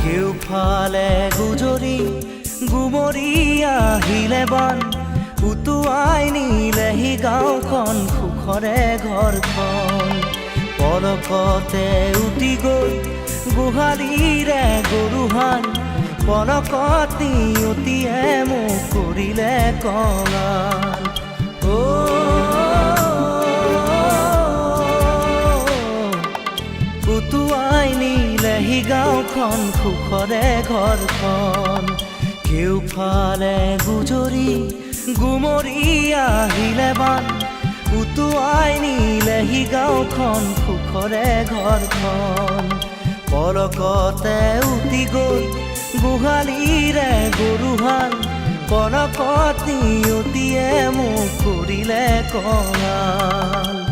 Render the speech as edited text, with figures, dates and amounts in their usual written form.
কেউফালে গুজৰি গুমৰি আহিলে বান উটুৱাই নিলেহি গাঁওখন সুখৰে ঘৰখন পলকতে উটি গৈ গোহালিৰে গৰুহাল পলকত নিয়তিয়ে মোক কৰিলে কঙাল উটুৱাই নিলেহি গাঁওখন সুখৰে ঘৰখন কেউফালে গুজৰি গুমৰি আহিলে বান উটুৱাই নিলেহি গাঁওখন সুখৰে ঘৰখন পলকতে উটি গৈ গোহালিৰে গৰুহাল পলকত নিয়তিয়ে মোক কৰিলে কঙাল